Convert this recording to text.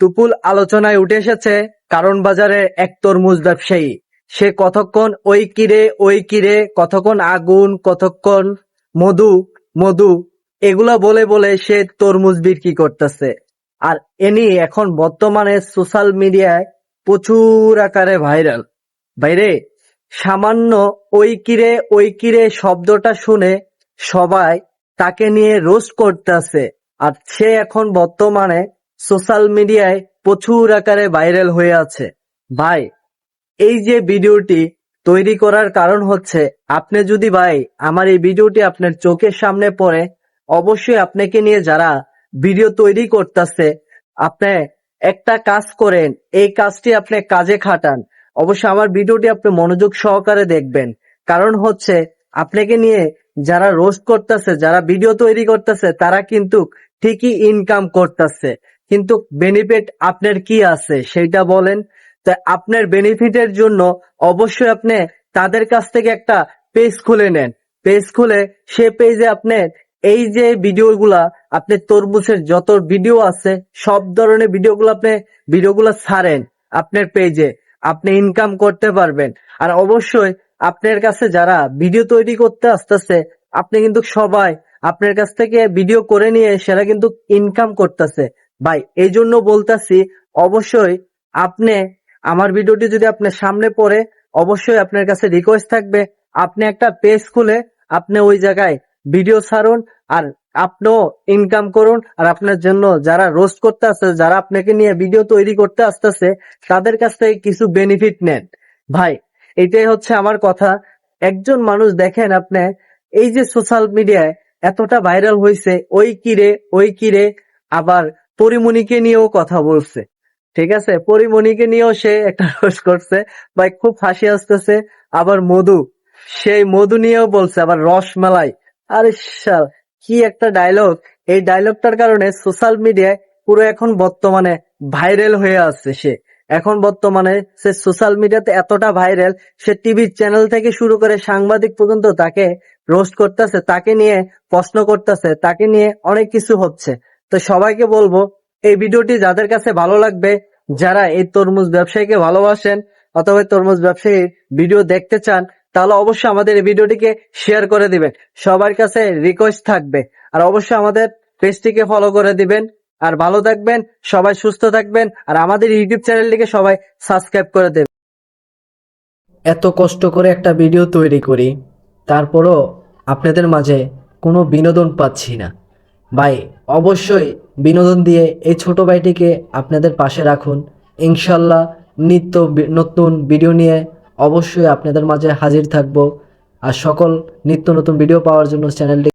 তুপুল আলোচনায় উঠে এসেছে কারণ বাজারে এক তরমুজ ব্যবসায়ী। সে কতক্ষণ ওই কিরে কতক্ষণ আগুন কতক্ষণ মধু মধু এগুলা বলে বলে সে তরমুজ বিক্রি করতেছে। আর এনি এখন বর্তমানে সোশ্যাল মিডিয়ায় প্রচুর আকারে ভাইরাল। বাইরে সামান্য ওই কিরে শব্দটা শুনে সবাই তাকে নিয়ে রোস্ট করতেছে। আর সে এখন বর্তমানে সোশ্যাল মিডিয়ায় প্রচুর আকারে ভাইরাল হয়ে আছে। ভাই, এই যে ভিডিওটি তৈরি করার কারণ হচ্ছে, আপনি যদি ভাই আমার এই ভিডিওটি আপনার চোখের সামনে পড়ে, অবশ্যই আপনাকে নিয়ে যারা ভিডিও তৈরি করতেছে, আপনি একটা কাজ করেন, এই কাজটি আপনি কাজে খাটান। অবশ্যই আমার ভিডিওটি আপনি মনোযোগ সহকারে দেখবেন। কারণ হচ্ছে আপনাকে নিয়ে যারা রোস্ট করতেছে, যারা ভিডিও তৈরি করতেছে, তারা কিন্তু ঠিকই ইনকাম করতেছে, কিন্তু বেনিফিট আপনার কি আছে সেটা বলেন। তা আপনার বেনিফিটের জন্য অবশ্যই আপনি তাদের কাছ থেকে একটা পেজ খুলে নেন। পেজ খুলে সে পেজে আপনি এই যে ভিডিওগুলা, আপনি তরমুজের যত ভিডিও আছে সব ধরনের ভিডিওগুলা ছাড়েন আপনার পেজে, আপনি ইনকাম করতে পারবেন। আর অবশ্যই আপনার কাছে যারা ভিডিও তৈরি করতে আসতেছে, আপনি কিন্তু সবাই আপনার কাছ থেকে ভিডিও করে নিয়ে সেটা কিন্তু ইনকাম করতেছে। ভাই, এই জন্য বলতাছি, অবশ্যই আপনি আমার ভিডিওটি যদি আপনার সামনে পড়ে, অবশ্যই আপনার কাছে রিকোয়েস্ট থাকবে, আপনি একটা পেজ খুলে আপনি ওই জায়গায় ভিডিও ছাড়ুন, আর আপনিও ইনকাম করুন। আর আপনার জন্য যারা রোস্ট করতে আসছে, যারা আপনাকে নিয়ে ভিডিও তৈরি করতে আসতেছে, তাদের কাছ থেকে কিছু বেনিফিট নেন। ভাই, এটাই হচ্ছে আমার কথা। একজন মানুষ দেখেন আপনি, এই যে সোশ্যাল মিডিয়ায় এতটা ভাইরাল হয়েছে, ওই কিরে আবার পরিমণিকে নিয়েও কথা বলছে। ঠিক আছে, পরিমণিকে নিয়েও সে একটা রোস্ট করছে। ভাই, খুব হাসি আসতেছে। আবার সেই মধু নিয়েও বলছে, আবার রসমালাই। আরে শাল, কি একটা ডায়লগ! এই ডায়লগটার কারণে সোশ্যাল মিডিয়ায় পুরো এখন বর্তমানে ভাইরাল হয়ে আছে সে। এখন বর্তমানে সে সোশ্যাল মিডিয়াতে এতটা ভাইরাল, সে টিভির চ্যানেল থেকে শুরু করে সাংবাদিক পর্যন্ত তাকে রোস্ট করতেছে, তাকে নিয়ে প্রশ্ন করতেছে, তাকে নিয়ে অনেক কিছু হচ্ছে। তো সবাইকে বলবো, এই ভিডিওটি যাদের কাছে ভালো লাগবে, যারা এই তরমুজ ব্যবসায়ীকে ভালোবাসেন অথবা এই তরমুজ ব্যবসায়ীর ভিডিও দেখতে চান, তাহলে অবশ্যই আমাদের এই ভিডিওটিকে শেয়ার করে দিবেন। সবার কাছে রিকোয়েস্ট থাকবে। আর অবশ্যই আমাদের পেজটিকে ফলো করে দিবেন। আর ভালো থাকবেন, সবাই সুস্থ থাকবেন। আর আমাদের ইউটিউব চ্যানেলটিকে সবাই সাবস্ক্রাইব করে দেবেন। এত কষ্ট করে একটা ভিডিও তৈরি করি, তারপরও আপনাদের মাঝে কোনো বিনোদন পাচ্ছি না। ভাই, অবশ্যই বিনোদন দিয়ে এই ছোট ভাইটিকে আপনাদের পাশে রাখুন। ইনশাল্লাহ নতুন ভিডিও নিয়ে অবশ্যই আপনাদের মাঝে হাজির থাকব। আর সকল নিত্য নতুন ভিডিও পাওয়ার জন্য চ্যানেলটি